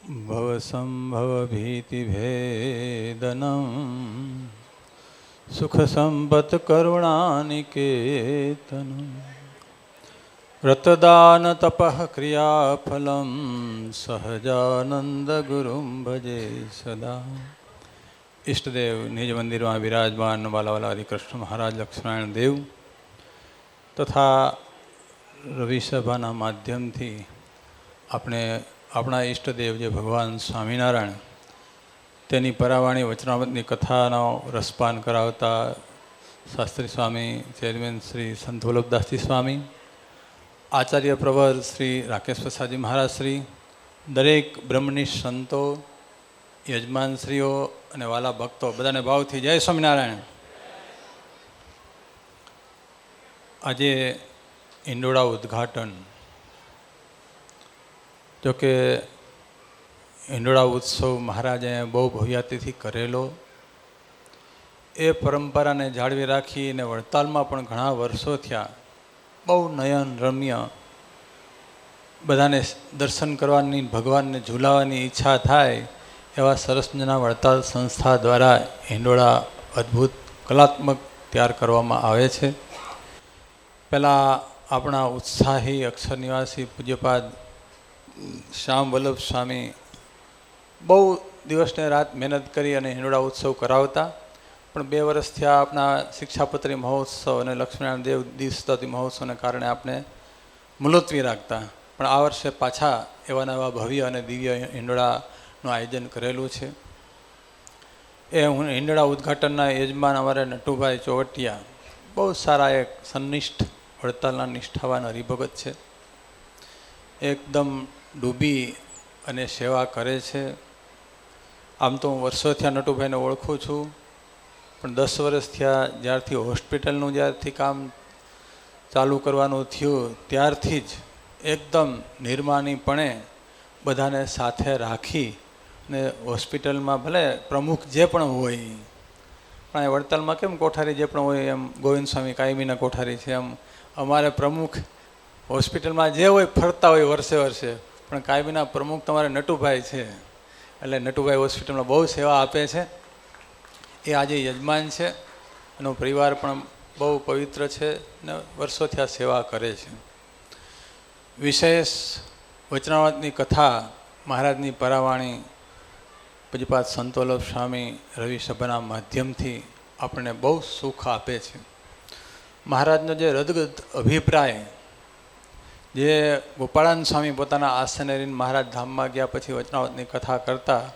ભવસંભવભીતિભેદનમ સુખસંપત્કરુણાનિકેતનમ વ્રતદાનતપઃ ક્રિયાફલમ સહજાનંદગુરુમ ભજે સદા. ઈષ્ટદેવ નિજ મંદિરમાં વિરાજમાન વાલાવાલા હરિકૃષ્ણ મહારાજ લક્ષ્મણ દેવ તથા રવિસભાના માધ્યમથી આપણે આપણા ઈષ્ટદેવ જે ભગવાન સ્વામિનારાયણ તેની પરાવાણી વચનામૃતની કથાનો રસપાન કરાવતા શાસ્ત્રી સ્વામી ચેરમેન શ્રી સંત વલ્લભદાસજી સ્વામી, આચાર્ય પ્રવર શ્રી રાકેશ પ્રસાદજી મહારાજ શ્રી, દરેક બ્રહ્મનિષ્ઠ સંતો, યજમાનશ્રીઓ અને વાલા ભક્તો બધાને ભાવથી જય સ્વામિનારાયણ. આજે ઈંડોળા ઉદ્ઘાટન, જોકે ઈંડોળા ઉત્સવ મહારાજે બહુ ભવ્યાતિથી કરેલો, એ પરંપરાને જાળવી રાખીને વડતાલમાં પણ ઘણા વર્ષો થયા. બહુ નયન રમ્ય, બધાને દર્શન કરવાની, ભગવાનને ઝૂલાવાની ઈચ્છા થાય એવા સરસ મજાના વડતાલ સંસ્થા દ્વારા ઈંડોળા અદ્ભુત કલાત્મક તૈયાર કરવામાં આવે છે. પહેલાં આપણા ઉત્સાહી અક્ષર નિવાસી પૂજ્યપાદ શ્યામ વલ્લભ સ્વામી બહુ દિવસને રાત મહેનત કરી અને હિંડોળા ઉત્સવ કરાવતા, પણ 2 વર્ષથી આપણા શિક્ષાપત્રી મહોત્સવ અને લક્ષ્મીનારાયણ દેવ દીવસ્તુતિ મહોત્સવને કારણે આપણે મુલતવી રાખતા. પણ આ વર્ષે પાછા એવા નવા ભવ્ય અને દિવ્ય હિંડોળાનું આયોજન કરેલું છે. એ હિંડોળા ઉદ્ઘાટનના યજમાન અમારા નટુભાઈ ચોવટિયા બહુ સારા એક સન્નિષ્ઠ વડતાલના નિષ્ઠાવાન હરિભગત છે. એકદમ ડૂબી અને સેવા કરે છે. આમ તો હું વર્ષોથી આ નટુભાઈને ઓળખું છું, પણ 10 વર્ષ થયા જ્યારથી હોસ્પિટલનું જ્યારથી કામ ચાલુ કરવાનું થયું ત્યારથી જ એકદમ નિર્માનીપણે બધાને સાથે રાખી અને હોસ્પિટલમાં ભલે પ્રમુખ જે પણ હોય, પણ એ વડતાલમાં કેમ કોઠારી જે પણ હોય એમ ગોવિંદ સ્વામી કાયમીના કોઠારી છે, એમ અમારે પ્રમુખ હોસ્પિટલમાં જે હોય ફરતા હોય વર્ષે વર્ષે, પણ કાયમીના પ્રમુખ તમારે નટુભાઈ છે. એટલે નટુભાઈ હોસ્પિટલમાં બહુ સેવા આપે છે. એ આજે યજમાન છે. એનો પરિવાર પણ બહુ પવિત્ર છે ને વર્ષોથી આ સેવા કરે છે. વિશેષ વચનામૃતની કથા મહારાજની પરાવાણી પૂજ્યપાદ સંત વલ્લભ સ્વામી રવિસભાના માધ્યમથી આપણને બહુ સુખ આપે છે. મહારાજનો જે રદગત અભિપ્રાય, જે ગોપાળાનંદ સ્વામી પોતાના આસને રહીને મહારાજ ધામમાં ગયા પછી વચનામૃતની કથા કરતા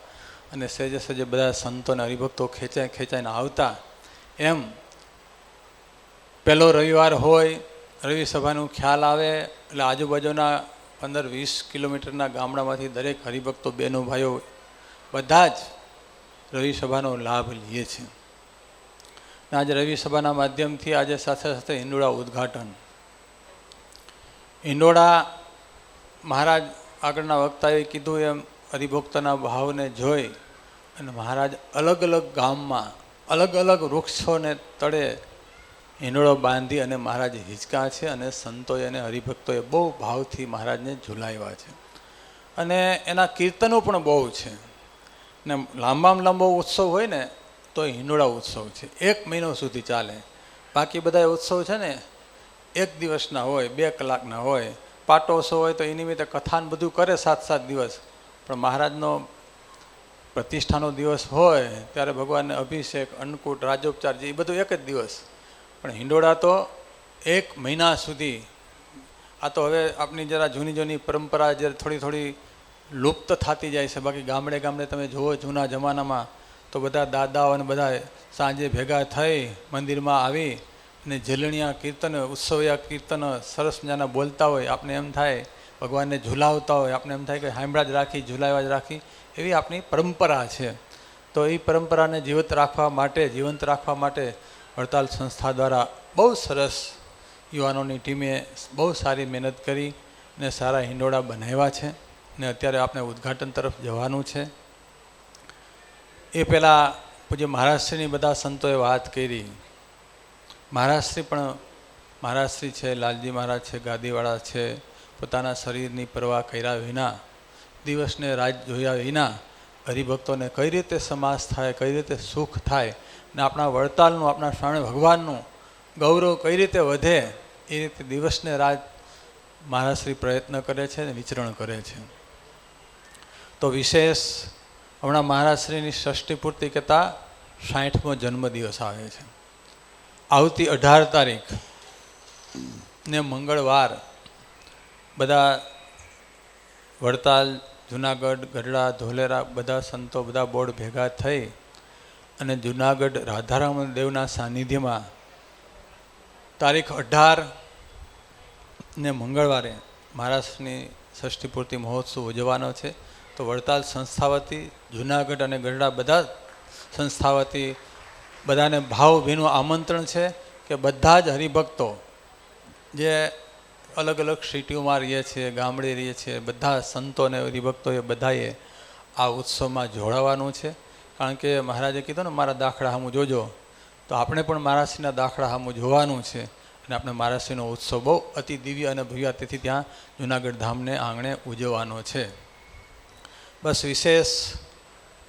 અને સહેજે સહેજે બધા સંતો અને હરિભક્તો ખેંચાઈને આવતા, એમ પહેલો રવિવાર હોય, રવિસભાનું ખ્યાલ આવે એટલે આજુબાજુના 15-20 કિલોમીટરના ગામડામાંથી દરેક હરિભક્તો, બહેનો, ભાઈઓ બધા જ રવિસભાનો લાભ લે છે. આજે રવિસભાના માધ્યમથી આજે સાથે સાથે હિંડોળા ઉદ્ઘાટન. હિંડોળા મહારાજ આગળના વક્તાએ કીધું એમ હરિભક્તના ભાવને જોઈ અને મહારાજ અલગ અલગ ગામમાં અલગ અલગ વૃક્ષોને તળે હિંડોળો બાંધી અને મહારાજ હિંચકા છે અને સંતોએ અને હરિભક્તોએ બહુ ભાવથી મહારાજને ઝુલાવ્યા છે. અને એના કીર્તનો પણ બહુ છે. ને લાંબામાં લાંબો ઉત્સવ હોય ને તો હિંડોળા ઉત્સવ છે, 1 મહિનો સુધી ચાલે. બાકી બધા ઉત્સવ છે ને 1 દિવસના હોય, 2 કલાકના હોય. પાટોત્સવ હોય તો એ નિમિત્તે કથાન બધું કરે 7-7 દિવસ, પણ મહારાજનો પ્રતિષ્ઠાનો દિવસ હોય ત્યારે ભગવાનને અભિષેક, અન્નકૂટ, રાજોપચાર જે એ બધું 1 જ દિવસ. પણ હિંડોળા તો 1 મહિના સુધી. આ તો હવે આપણી જરા જૂની પરંપરા જે થોડી લુપ્ત થતી જાય છે. બાકી ગામડે ગામડે તમે જુઓ જૂના જમાનામાં તો બધા દાદાઓ અને બધા સાંજે ભેગા થઈ મંદિરમાં આવી અને ઝીલણિયા કીર્તન, ઉત્સવયા કીર્તન સરસ મજાના બોલતા હોય. આપણે એમ થાય ભગવાનને ઝુલાવતા હોય, આપણે એમ થાય કે સાંભળા જ રાખી, ઝુલાવ્યા જ રાખી, એવી આપણી પરંપરા છે. તો એ પરંપરાને જીવંત રાખવા માટે વડતાલ સંસ્થા દ્વારા બહુ સરસ યુવાનોની ટીમે બહુ સારી મહેનત કરી અને સારા હિંડોળા બનાવ્યા છે. ને અત્યારે આપણે ઉદ્ઘાટન તરફ જવાનું છે. એ પહેલાં પૂજ્ય મહારાજશ્રીની બધા સંતોએ વાત કરી. મહારાજશ્રી છે, લાલજી મહારાજ છે, ગાદીવાળા છે, પોતાના શરીરની પરવા કર્યા વિના દિવસને રાત જોયા વિના હરિભક્તોને કઈ રીતે સમાસ થાય, કઈ રીતે સુખ થાય ને આપણા વડતાલનું, આપણા સ્વામી ભગવાનનું ગૌરવ કઈ રીતે વધે, એ રીતે દિવસને રાત મહારાજશ્રી પ્રયત્ન કરે છે ને વિચરણ કરે છે. તો વિશેષ હમણાં મહારાજશ્રીની ષષ્ઠી પૂર્તિ કહેતા 60મો જન્મદિવસ આવે છે. આવતી 18 તારીખ ને મંગળવાર બધા વડતાલ, જુનાગઢ, ગઢડા, ધોલેરા બધા સંતો, બધા બોર્ડ ભેગા થઈ અને જુનાગઢ રાધારામ દેવના સાનિધ્યમાં તારીખ 18 ને મંગળવારે મહારાષ્ટ્રની ષષ્ઠી પૂર્તિ મહોત્સવ ઉજવવાનો છે. તો વડતાલ સંસ્થા વતી, જુનાગઢ અને ગઢડા બધા સંસ્થા વતી બધાને ભાવભીનું આમંત્રણ છે કે બધા જ હરિભક્તો જે અલગ અલગ સિટીઓમાં રહીએ છીએ, ગામડે રહીએ છીએ, બધા સંતોને હરિભક્તોએ બધાએ આ ઉત્સવમાં જોડાવાનું છે. કારણ કે મહારાજે કીધું ને મારા દાખલા સામું જોજો, તો આપણે પણ મહારાજશ્રીના દાખલા સામું જોવાનું છે અને આપણે મહારાજશ્રીનો ઉત્સવ બહુ અતિ દિવ્ય અને ભવ્ય તેથી ત્યાં જુનાગઢ ધામને આંગણે ઉજવવાનો છે. બસ વિશેષ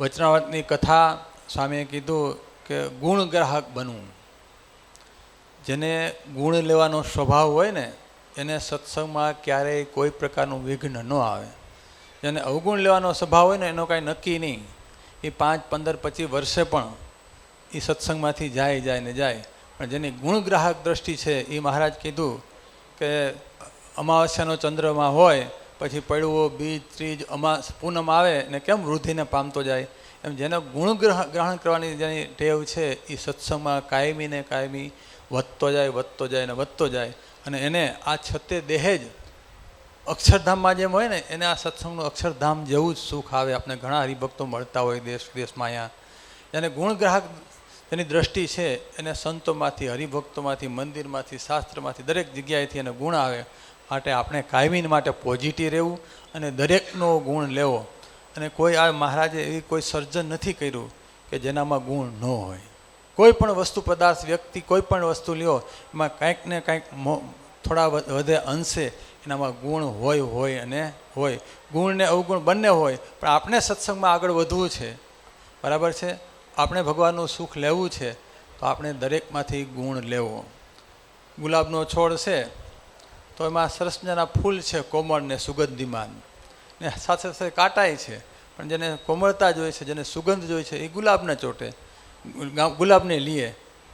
વચનાવતની કથા સ્વામીએ કીધું કે ગુણ ગ્રાહક બનવું. જેને ગુણ લેવાનો સ્વભાવ હોય ને એને સત્સંગમાં ક્યારેય કોઈ પ્રકારનું વિઘ્ન ન આવે. જેને અવગુણ લેવાનો સ્વભાવ હોય ને એનો કાંઈ નક્કી નહીં, એ 5, 15, 25 વર્ષે પણ એ સત્સંગમાંથી જાય ને જાય. પણ જેની ગુણગ્રાહક દ્રષ્ટિ છે એ મહારાજ કીધું કે અમાવસ્યાનો ચંદ્રમાં હોય પછી પડવો, બીજ, ત્રીજ, પૂનમ આવે ને કેમ વૃદ્ધિને પામતો જાય, એમ જેને ગુણ ગ્રહણ કરવાની જેની ટેવ છે એ સત્સંગમાં કાયમી ને કાયમી વધતો જાય ને વધતો જાય. અને એને આ છતે દેહે જ અક્ષરધામમાં જેમ હોય ને એને આ સત્સંગનું અક્ષરધામ જેવું જ સુખ આવે. આપણે ઘણા હરિભક્તો મળતા હોય દેશ વિદેશમાં. અહીંયા જેને ગુણગ્રાહક એની દ્રષ્ટિ છે એને સંતોમાંથી, હરિભક્તોમાંથી, મંદિરમાંથી, શાસ્ત્રમાંથી દરેક જગ્યાએથી એને ગુણ આવે. માટે આપણે કાયમી માટે પોઝિટિવ રહેવું અને દરેકનો ગુણ લેવો. અને કોઈ આ મહારાજે એવી કોઈ સર્જન નથી કર્યું કે જેનામાં ગુણ ન હોય. કોઈ પણ વસ્તુ, પદાર્થ, વ્યક્તિ, કોઈ પણ વસ્તુ લ્યો એમાં કાંઈક ને કાંઈક થોડા વધે અંશે એનામાં ગુણ હોય અને હોય. ગુણ ને અવગુણ બંને હોય. પણ આપણે સત્સંગમાં આગળ વધવું છે, બરાબર છે, આપણે ભગવાનનું સુખ લેવું છે, તો આપણે દરેકમાંથી ગુણ લેવો. ગુલાબનો છોડ છે તો એમાં સરસ મજાના ફૂલ છે, કોમળ ને સુગંધીમાન, ને સાથે સાથે કાંટાય છે. પણ જેને કોમળતા જોઈએ છે, જેને સુગંધ જોઈએ છે એ ગુલાબને ચોટે, ગુલાબને લીએ.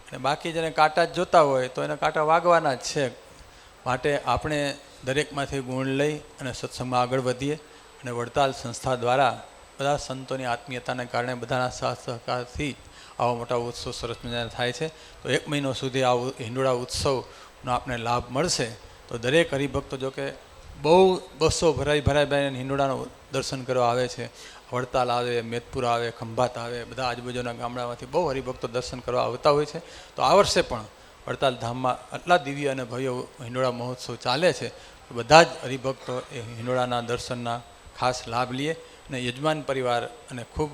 અને બાકી જેને કાંટા જ જોતા હોય તો એને કાંટા વાગવાના જ છે. માટે આપણે દરેકમાંથી ગુણ લઈ અને સત્સંગમાં આગળ વધીએ. અને વડતાલ સંસ્થા દ્વારા બધા સંતોની આત્મીયતાને કારણે બધાના સાથ સહકારથી આવા મોટા ઉત્સવ સરસ મજાના થાય છે. તો 1 મહિનો સુધી આ હિંડોળા ઉત્સવનો આપણે લાભ મળશે. તો દરેક હરિભક્તો જો કે બહુ બસો ભરાઈ હિંડોળાનું દર્શન કરવા આવે છે. વડતાલ આવે, મેદપુર આવે, ખંભાત આવે, બધા આજુબાજુના ગામડામાંથી બહુ હરિભક્તો દર્શન કરવા આવતા હોય છે. તો આ વર્ષે પણ વડતાલ ધામમાં આટલા દિવ્ય અને ભવ્ય હિંડોળા મહોત્સવ ચાલે છે. તો બધા જ હરિભક્તો એ હિંડોળાના દર્શનના ખાસ લાભ લઈએ. અને યજમાન પરિવાર અને ખૂબ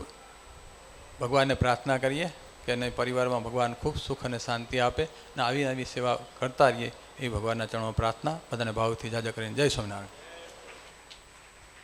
ભગવાનને પ્રાર્થના કરીએ કે એને પરિવારમાં ભગવાન ખૂબ સુખ અને શાંતિ આપે અને આવી સેવા કરતા રહીએ એ ભગવાનના ચરણોમાં પ્રાર્થના. બધાને ભાવથી જાજા કરીને જય સ્વામિનારાયણ.